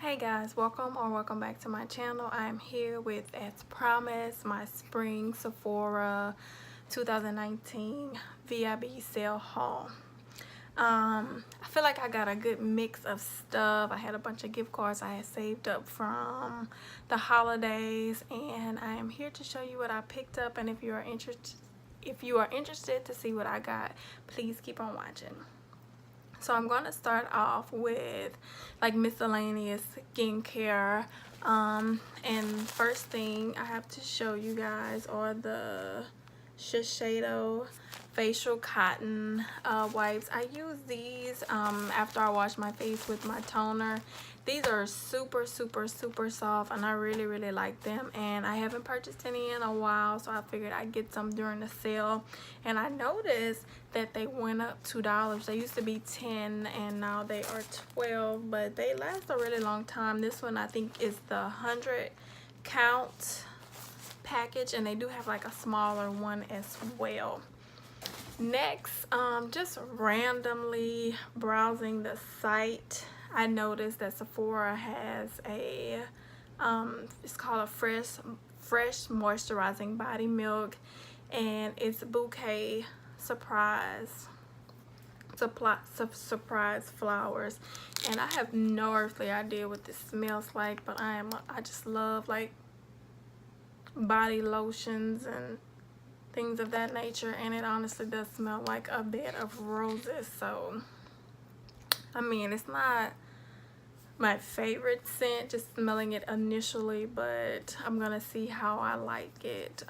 Hey guys, welcome back to my channel. I am here with, as promised, my spring Sephora 2019 VIB sale haul. I feel like I got a good mix of stuff. I had a bunch of gift cards I had saved up from the holidays, and I am here to show you what I picked up. And if you are interested to see what I got, please keep on watching. So I'm going to start off with like miscellaneous skincare, and first thing I have to show you guys are the Shiseido facial cotton wipes. I use these after I wash my face with my toner. These are super soft, and I really like them, and I haven't purchased any in a while, so I figured I'd get some during the sale. And I noticed that they went up $2. They used to be 10 and now they are 12, but they last a really long time. This one I think is the 100 count package, and they do have like a smaller one as well. Next, just randomly browsing the site, I noticed that Sephora has a it's called a fresh moisturizing body milk, and it's bouquet surprise flowers, and I have no earthly idea what this smells like, but I just love like body lotions and things of that nature, and it honestly does smell like a bed of roses. So I mean, it's not my favorite scent just smelling it initially, but I'm gonna see how I like it,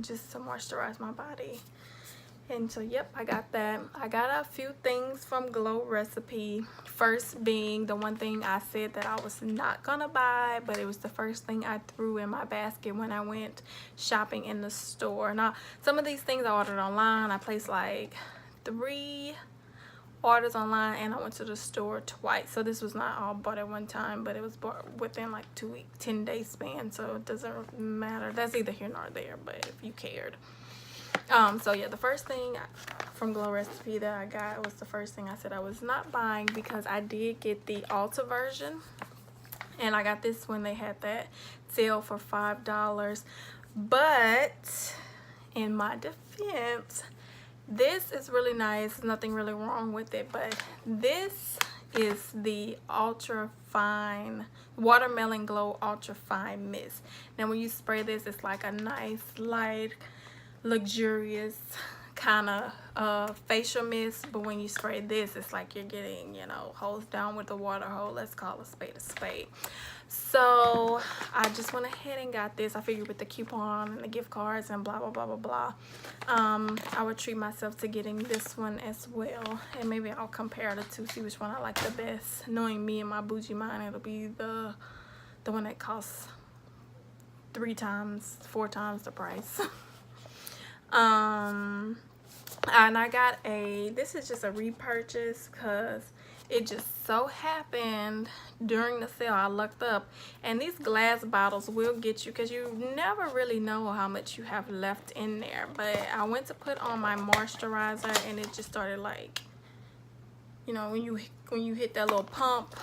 just to moisturize my body. And so yep, I got that. I got a few things from Glow Recipe, first being the one thing I said that I was not gonna buy, but it was the first thing I threw in my basket when I went shopping in the store. Now some of these things I ordered online. I placed like 3 orders online, and I went to the store twice, so this was not all bought at one time, but it was bought within like 2-week 10-day span, so it doesn't matter. That's either here nor there, but if you cared. So yeah, the first thing from Glow Recipe that I got was the first thing I said I was not buying, because I did get the Ulta version, and I got this when they had that sale for $5. But in my defense, this is really nice, nothing really wrong with it, but this is the ultra fine watermelon glow ultra fine mist. Now when you spray this, it's like a nice light luxurious kind of facial mist, but when you spray this, it's like you're getting, you know, hosed down with the water hose. Let's call a spade a spade. So I just went ahead and got this. I figured with the coupon and the gift cards and blah blah blah, I would treat myself to getting this one as well, and maybe I'll compare the two, see which one I like the best. Knowing me and my bougie mind, it'll be the one that costs 4 times the price. And I got this is just a repurchase, because it just so happened during the sale I looked up, and these glass bottles will get you, because you never really know how much you have left in there. But I went to put on my moisturizer, and it just started, like, you know, when you hit that little pump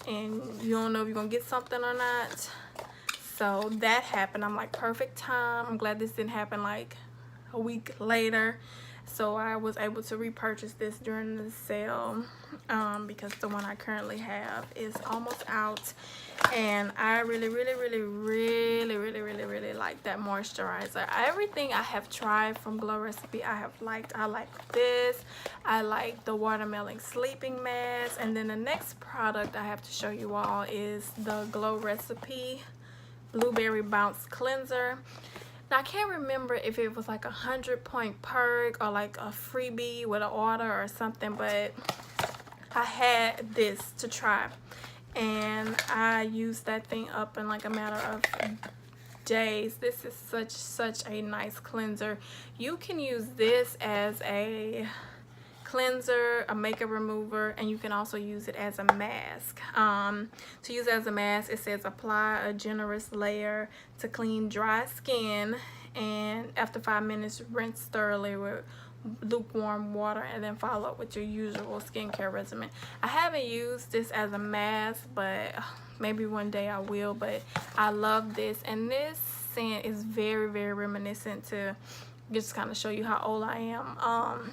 and you don't know if you're gonna get something or not. So that happened. I'm like, perfect time. I'm glad this didn't happen like a week later. So I was able to repurchase this during the sale, because the one I currently have is almost out, and I really like that moisturizer. Everything I have tried from Glow Recipe I have liked. I like this, I like the watermelon sleeping mask, and then the next product I have to show you all is the Glow Recipe blueberry bounce cleanser. Now I can't remember if it was like a 100-point perk or like a freebie with an order or something, but I had this to try, and I used that thing up in like a matter of days. This is such a nice cleanser. You can use this as a cleanser, a makeup remover, and you can also use it as a mask. To use as a mask, it says apply a generous layer to clean dry skin, and after 5 minutes rinse thoroughly with lukewarm water, and then follow up with your usual skincare regimen. I haven't used this as a mask, but maybe one day I will. But I love this, and this scent is very, very reminiscent to just kind of show you how old I am.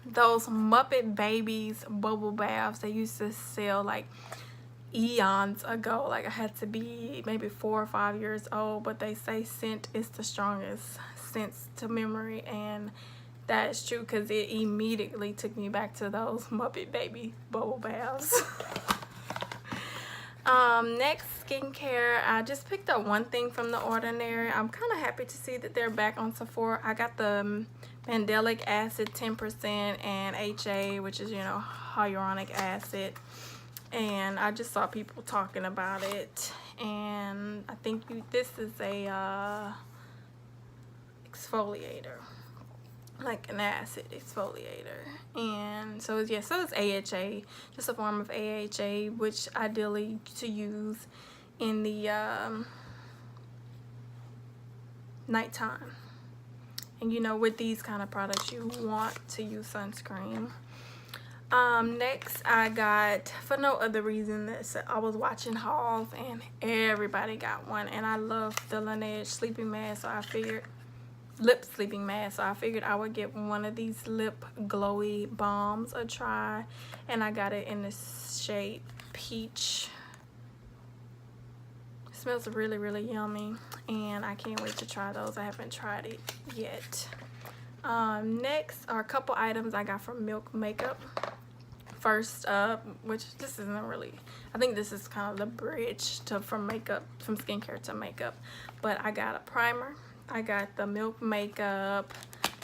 Those Muppet Babies bubble baths they used to sell like eons ago. Like I had to be maybe 4 or 5 years old, but they say scent is the strongest sense to memory, and that is true because it immediately took me back to those Muppet Baby bubble baths. Next, skincare. I just picked up one thing from The Ordinary. I'm kind of happy to see that they're back on Sephora. I got the Mandelic Acid 10% and HA, which is, you know, hyaluronic acid. And I just saw people talking about it. And I think this is a exfoliator, like an acid exfoliator. And so yeah, so it's AHA, just a form of AHA, which ideally to use in the nighttime. And you know, with these kind of products you want to use sunscreen. Next I got, for no other reason than I was watching hauls and everybody got one, and I love the Laneige sleeping mask, so I figured lip sleeping mask, so I figured I would get one of these lip glowy balms a try, and I got it in the shade Peach. It smells really, really yummy, and I can't wait to try those. I haven't tried it yet. Next are a couple items I got from Milk Makeup. First up, which this isn't really, I think this is kind of the bridge to from skincare to makeup, but I got a primer. I got the Milk Makeup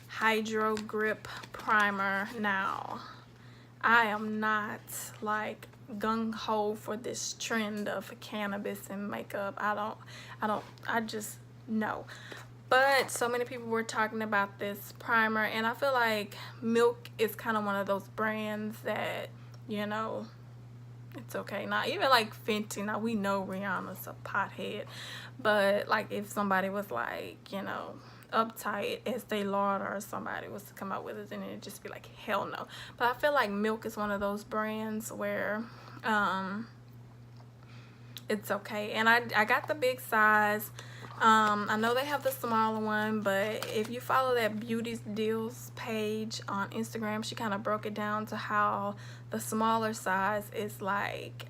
Hydro Grip Primer. Now, I am not like gung-ho for this trend of cannabis in makeup. I just no. But so many people were talking about this primer, and I feel like Milk is kind of one of those brands that, you know, it's okay. Not even like Fenty. Now we know Rihanna's a pothead, but like if somebody was like, you know, uptight, Estee Lauder or somebody was to come out with it, then it'd just be like hell no. But I feel like Milk is one of those brands where it's okay. And I got the big size. I know they have the smaller one, but if you follow that Beauty's Deals page on Instagram, she kind of broke it down to how the smaller size is like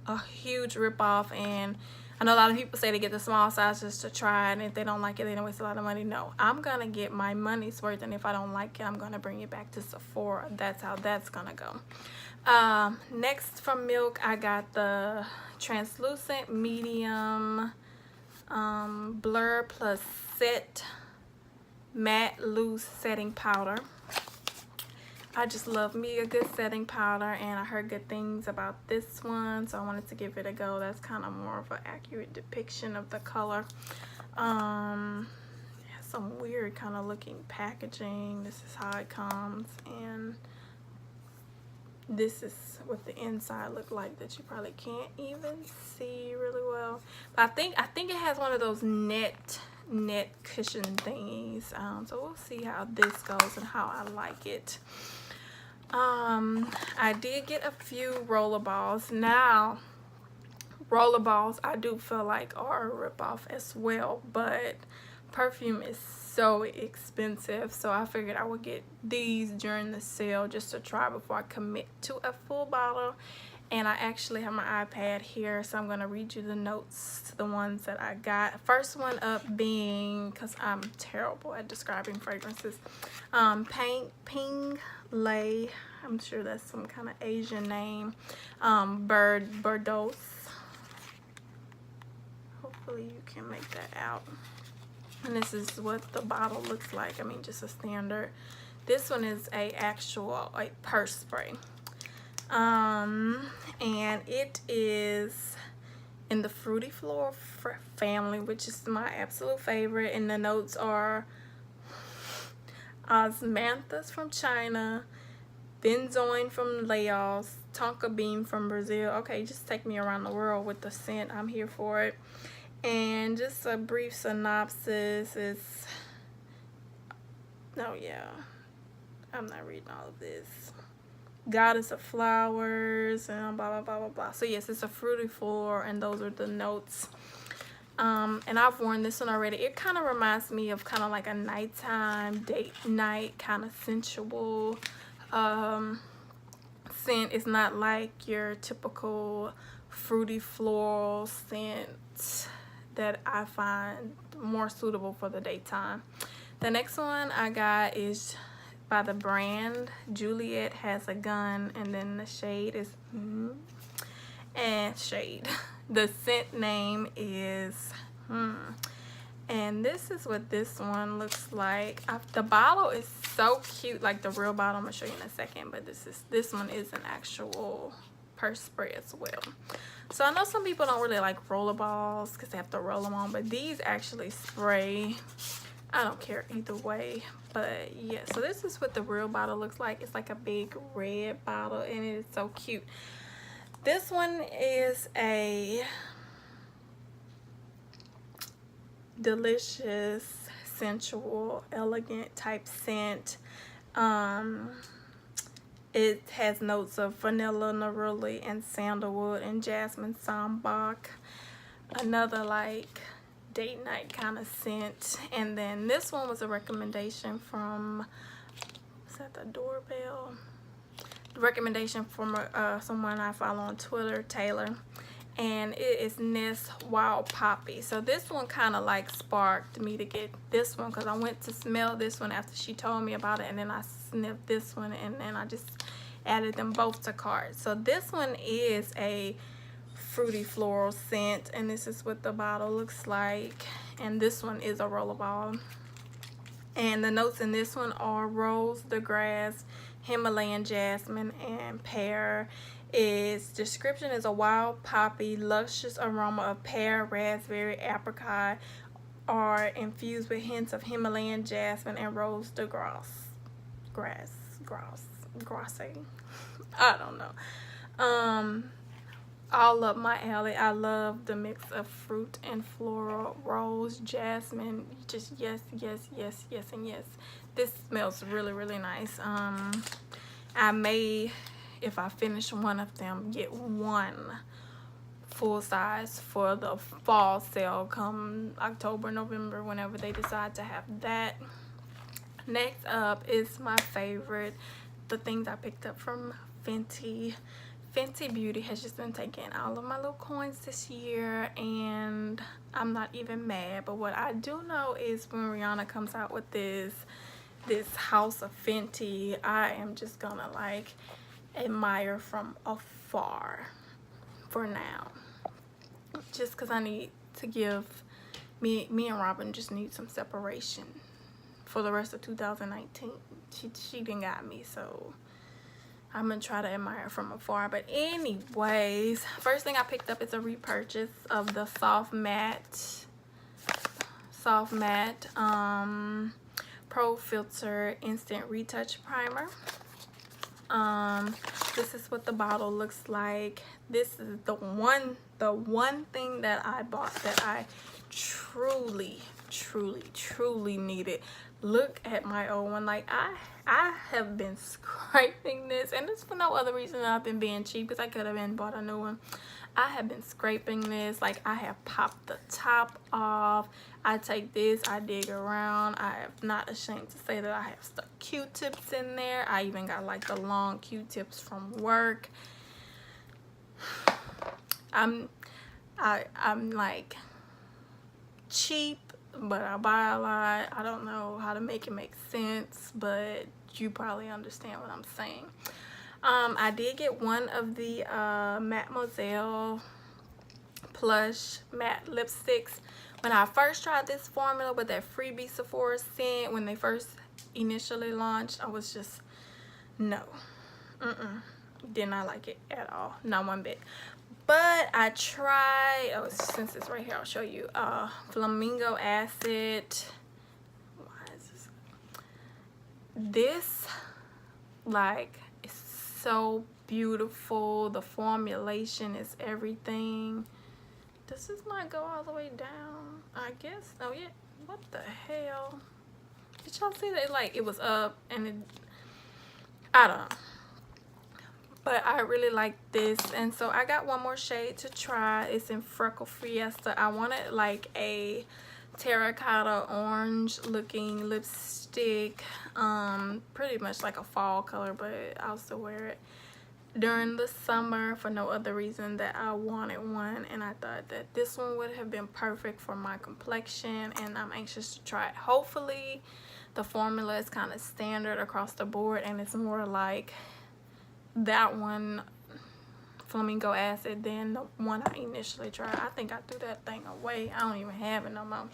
a huge ripoff. And I know a lot of people say they get the small size just to try, and if they don't like it, they don't waste a lot of money. No, I'm gonna get my money's worth, and if I don't like it, I'm gonna bring it back to Sephora. That's how that's gonna go. Next from Milk, I got the translucent medium Blur Plus Set Matte Loose Setting Powder. I just love me a good setting powder, and I heard good things about this one, so I wanted to give it a go. That's kind of more of an accurate depiction of the color. It has some weird kind of looking packaging. This is how it comes, and this is what the inside look like that you probably can't even see really well. But I think it has one of those net cushion thingies. So we'll see how this goes and how I like it. I did get a few rollerballs. Now, rollerballs I do feel like are a ripoff as well, but perfume is so expensive, so I figured I would get these during the sale just to try before I commit to a full bottle. And I actually have my iPad here, so I'm going to read you the notes to the ones that I got. First one up being, because I'm terrible at describing fragrances, Ping Lei, I'm sure that's some kind of Asian name, Bordeaux. Hopefully you can make that out. And this is what the bottle looks like. I mean, just a standard. This one is a actual like purse spray. And it is in the Fruity Floral family, which is my absolute favorite. And the notes are osmanthus from China, benzoin from Laos, tonka bean from Brazil. Okay, just take me around the world with the scent. I'm here for it. And just a brief synopsis is, oh yeah, I'm not reading all of this. Goddess of flowers and blah blah blah blah blah. So yes, it's a fruity floral, and those are the notes. And I've worn this one already. It kind of reminds me of kind of like a nighttime date night kind of sensual scent. It's not like your typical fruity floral scent that I find more suitable for the daytime. The next one I got is by the brand Juliet Has a Gun, and then the shade is and shade. The scent name is and this is what this one looks like. The bottle is so cute, like the real bottle. I'm gonna show you in a second, but this one is an actual purse spray as well. So I know some people don't really like roller balls because they have to roll them on, but these actually spray. I don't care either way, but yeah. So this is what the real bottle looks like. It's like a big red bottle, and it is so cute. This one is a delicious, sensual, elegant type scent. It has notes of vanilla, neroli, and sandalwood, and jasmine sambac. Another like date night kind of scent. And then this one was a recommendation from, is that the doorbell? Recommendation from someone I follow on Twitter, Taylor, and it is Nest Wild Poppy. So this one kind of like sparked me to get this one because I went to smell this one after she told me about it, and then I sniffed this one, and then I just added them both to cart. So this one is a fruity floral scent, and this is what the bottle looks like, and this one is a rollerball. And the notes in this one are rose, the grass, Himalayan jasmine, and pear. Its description is a wild poppy, luscious aroma of pear, raspberry, apricot, are infused with hints of Himalayan jasmine and rose de grass. Grass. I don't know. All up my alley. I love the mix of fruit and floral, rose, jasmine. Just yes, yes, yes, yes, and yes. This smells really, really nice. I may, if I finish one of them, get one full size for the fall sale come October, November, whenever they decide to have that. Next up is my favorite, the things I picked up from Fenty. Fenty Beauty has just been taking all of my little coins this year, and I'm not even mad. But what I do know is when Rihanna comes out with this house of Fenty, I am just gonna like admire from afar for now, just because I need to give me and Robin just need some separation for the rest of 2019. She done got me, so I'm gonna try to admire from afar. But anyways, first thing I picked up is a repurchase of the soft matte Pro Filter Instant Retouch Primer. This is what the bottle looks like. This is the one thing that I bought that I truly needed. Look at my old one. Like I have been scraping this, and it's for no other reason than I've been being cheap, because I could have been bought a new one. I have been scraping this. Like, I have popped the top off. I take this, I dig around. I am not ashamed to say that I have stuck Q-tips in there. I even got like the long Q-tips from work. I'm like cheap, but I buy a lot. I don't know how to make it make sense, but you probably understand what I'm saying. I did get one of the Mademoiselle Plush matte lipsticks. When I first tried this formula with that freebie Sephora scent, when they first initially launched, I was just, no. Did not like it at all. Not one bit. But I tried, oh, since it's right here, I'll show you. Flamingo Acid. Why is this? This, like, is so beautiful. The formulation is everything. Does this not go all the way down? I guess. Oh, yeah. What the hell? Did y'all see that? Like, it was up, and I don't know. But I really like this, and so I got one more shade to try. It's in Freckle Fiesta. I wanted like a terracotta orange looking lipstick, pretty much like a fall color, but I'll still wear it during the summer for no other reason that I wanted one, and I thought that this one would have been perfect for my complexion, and I'm anxious to try it. Hopefully the formula is kind of standard across the board and it's more like that one, Flamingo Acid, than the one I initially tried. I think I threw that thing away. I don't even have it no more.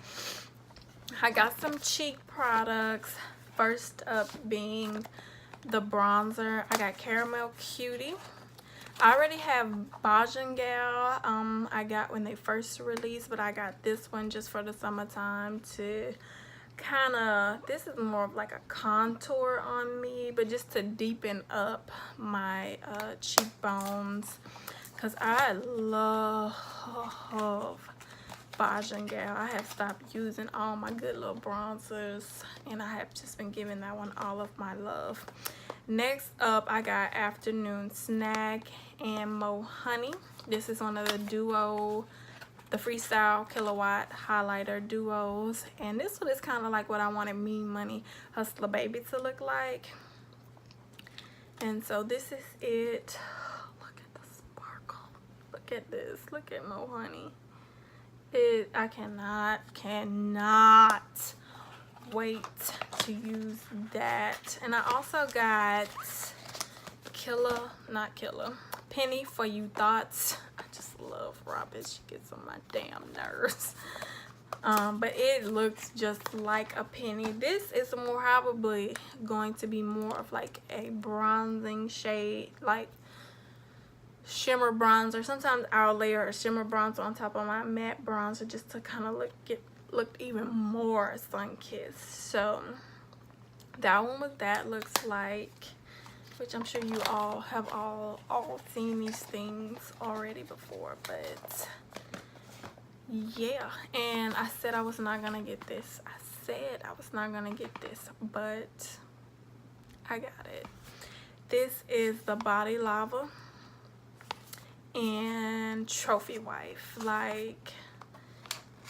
I got some cheek products. First up being the bronzer. I got Caramel Cutie. I already have Gal. I got when they first released, but I got this one just for the summertime to kind of, this is more of like a contour on me, but just to deepen up my cheekbones, because I love Gal. I have stopped using all my good little bronzers, and I have just been giving that one all of my love. Next up, I got Afternoon Snack and Mo Honey. This is one of the duo, the Freestyle Kilowatt Highlighter duos, and this one is kind of like what I wanted Mean Money Hustler Baby to look like. And so this is it. Look at the sparkle. Look at this. Look at Mo Honey. I cannot wait to use that. And I also got Penny for You Thoughts. I just love Robin. She gets on my damn nerves. But it looks just like a penny. This is more probably going to be more of like a bronzing shade, like shimmer bronzer. Sometimes I'll layer a shimmer bronzer on top of my matte bronzer just to kind of look even more sun-kissed. So that one with that looks like, which I'm sure you all have all seen these things already before, but yeah. And I said I was not gonna get this. But I got it. This is the Body Lava and Trophy Wife. Like,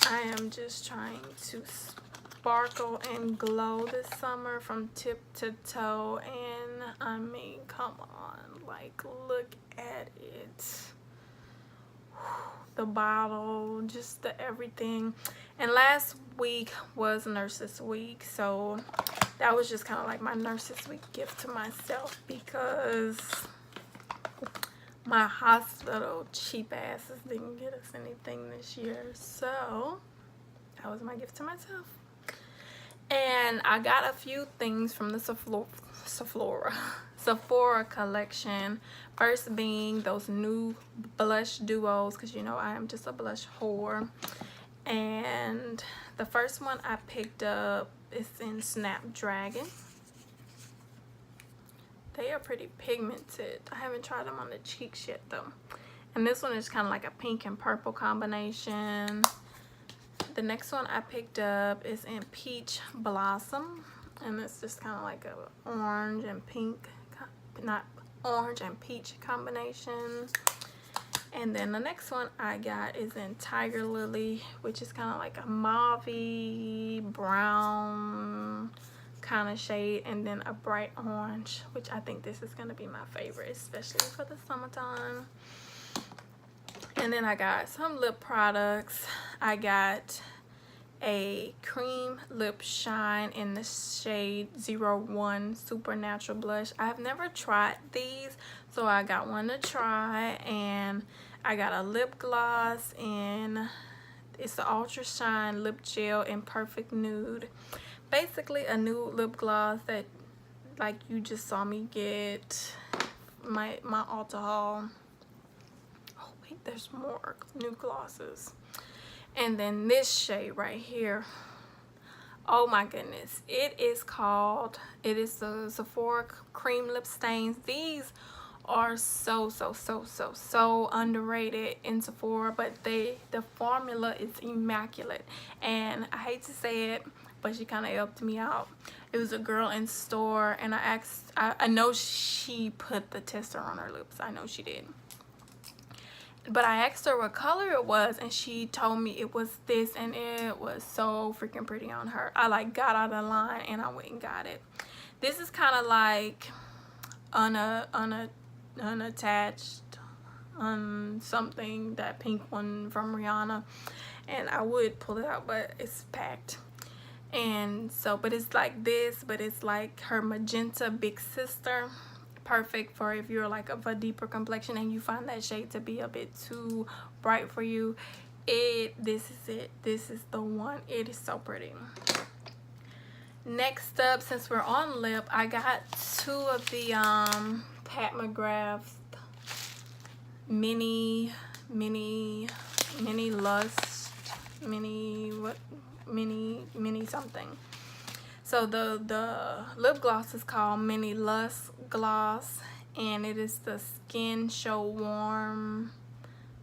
I am just trying to sparkle and glow this summer from tip to toe, and I mean, come on, like, look at it. The bottle, just the everything. And last week was Nurses Week, so that was just kind of like my Nurses Week gift to myself, because my hospital cheap asses didn't get us anything this year, so that was my gift to myself. And I got a few things from the Sephora collection. First being those new blush duos, because you know I am just a blush whore. And the first one I picked up is in Snapdragon. They are pretty pigmented. I haven't tried them on the cheeks yet though. And this one is kind of like a pink and purple combination. The next one I picked up is in Peach Blossom, and it's just kind of like a orange and pink, not orange and peach combination. And then the next one I got is in Tiger Lily, which is kind of like a mauve brown kind of shade, and then a bright orange, which I think this is going to be my favorite, especially for the summertime. And then I got some lip products. I got a cream lip shine in the shade 01 Supernatural Blush. I have never tried these, so I got one to try. And I got a lip gloss, and it's the Ultra Shine Lip Gel in Perfect Nude. Basically a new lip gloss that, like, you just saw me get my Ulta haul. Oh wait, there's more new glosses. And then this shade right here, oh my goodness, it is the Sephora Cream Lip Stains. These are so underrated in Sephora, but the formula is immaculate. And I hate to say it, but she kind of helped me out. It was a girl in store, and I asked, I know she put the tester on her lips. I know she did. But I asked her what color it was, and she told me it was this, and it was so freaking pretty on her. I like got out of the line and I went and got it. This is kind of like unattached something, that pink one from Rihanna, and I would pull it out, but it's packed. And so, but it's like this, but it's like her magenta big sister. Perfect for if you're like of a deeper complexion and you find that shade to be a bit too bright for you. This is it. This is the one. It is so pretty. Next up, since we're on lip, I got two of the Pat McGrath's mini lust mini something. So the lip gloss is called Mini Lust Gloss, and it is the Skin Show Warm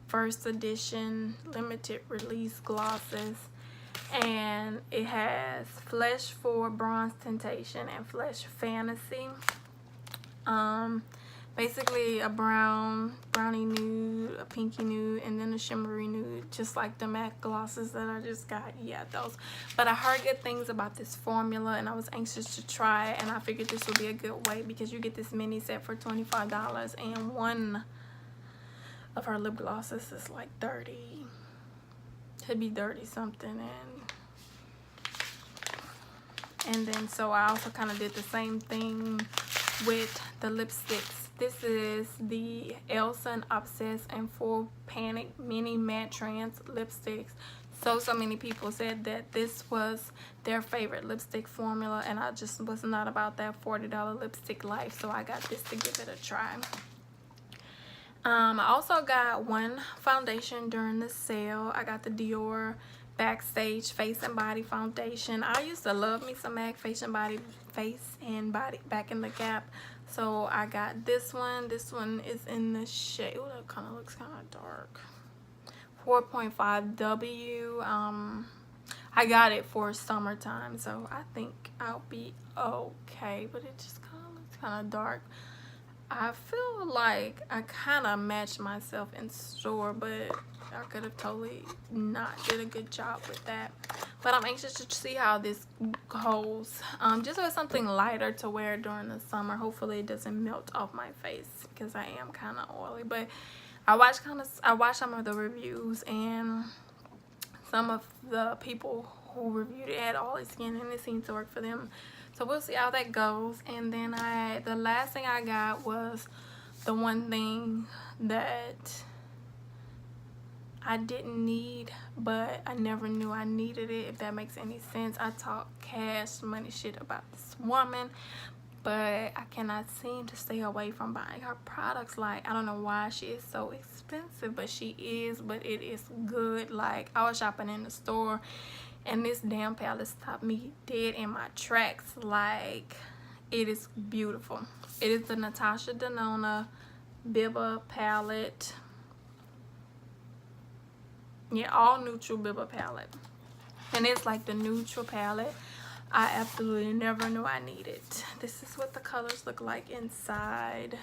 first edition limited release glosses, and it has Flesh for Bronze Temptation and Flesh Fantasy. Basically a brownie nude, a pinky nude, and then a shimmery nude, just like the MAC glosses that I just got. Yeah, those. But I heard good things about this formula, and I was anxious to try it, and I figured this would be a good way because you get this mini set for $25, and one of her lip glosses is like 30. Could be 30 something, and then so I also kind of did the same thing with the lipsticks. This is the Elsa and Obsessed and Full Panic Mini Matte Trans lipsticks. So many people said that this was their favorite lipstick formula, and I just was not about that $40 lipstick life, so I got this to give it a try. I also got one foundation during the sale. I got the Dior Backstage Face and Body Foundation. I used to love me some MAC Face and Body back in the Gap. So I got this one. This one is in the shade. Oh, that kind of looks kind of dark. 4.5W. I got it for summertime, so I think I'll be okay. But it just kind of looks kind of dark. I feel like I kind of matched myself in store, but I could have totally not did a good job with that. But I'm anxious to see how this goes. Just with something lighter to wear during the summer. Hopefully it doesn't melt off my face because I am kind of oily. But I watched some of the reviews, and some of the people who reviewed it had oily skin, and it seemed to work for them. So we'll see how that goes. And then the last thing I got was the one thing that I didn't need, but I never knew I needed it, if that makes any sense. I talk cash money shit about this woman, but I cannot seem to stay away from buying her products. Like, I don't know why she is so expensive, but she is, but it is good. Like, I was shopping in the store, and this damn palette stopped me dead in my tracks. Like, it is beautiful. It is the Natasha Denona Bibba palette. Yeah, all neutral Bibba palette. And it's like the neutral palette I absolutely never knew I needed. This is what the colors look like inside.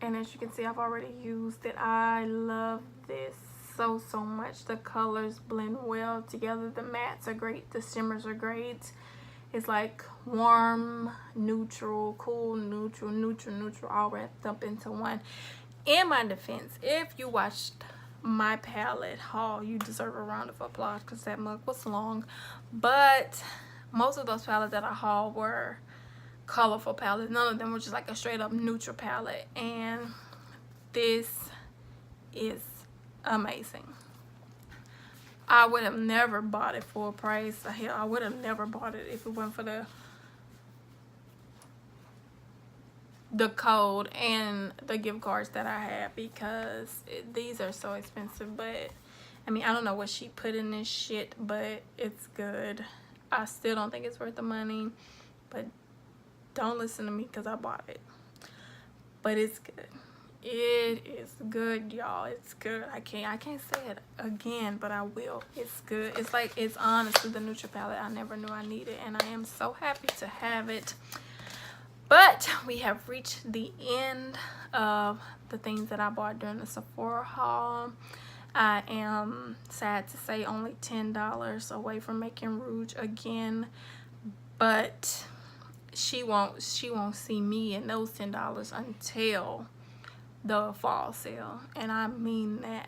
And as you can see, I've already used it. I love this so much. The colors blend well together. The mattes are great. The shimmers are great. It's like warm, neutral, cool, neutral, all wrapped up into one. In my defense, if you watched my palette haul, you deserve a round of applause because that mug was long. But most of those palettes that I hauled were colorful palettes. None of them were just like a straight up neutral palette, and this is amazing. I would have never bought it full price. Hell, I would have never bought it if it weren't for the code and the gift cards that I have, because these are so expensive. But I mean, I don't know what she put in this shit, but it's good. I still don't think it's worth the money, but don't listen to me because I bought it. But it's good. It is good, y'all. It's good. I can't say it again, but I will. It's good. It's like, it's honestly the neutral palette I never knew I needed, and I am so happy to have it. But we have reached the end of the things that I bought during the Sephora haul. I am sad to say only $10 away from making Rouge again, but she won't see me in those $10 until the fall sale, and I mean that.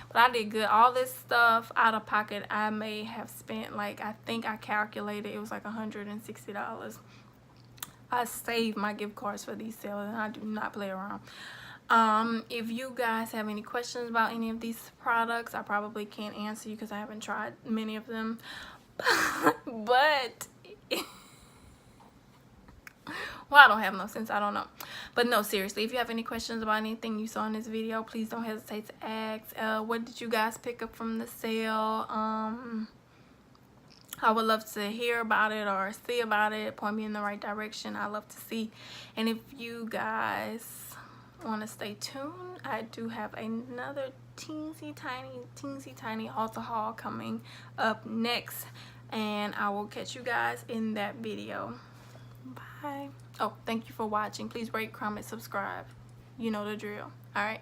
But I did good. All this stuff out of pocket, I may have spent, like, I think I calculated it was like $160. I saved my gift cards for these sales, and I do not play around. If you guys have any questions about any of these products, I probably can't answer you because I haven't tried many of them. But well, I don't have no sense. I don't know. But no, seriously, if you have any questions about anything you saw in this video, please don't hesitate to ask. What did you guys pick up from the sale? I would love to hear about it or see about it. Point me in the right direction. I love to see. And if you guys want to stay tuned, I do have another teensy tiny Ulta haul coming up next. And I will catch you guys in that video. Bye. Oh, thank you for watching. Please rate, comment, subscribe. You know the drill. All right.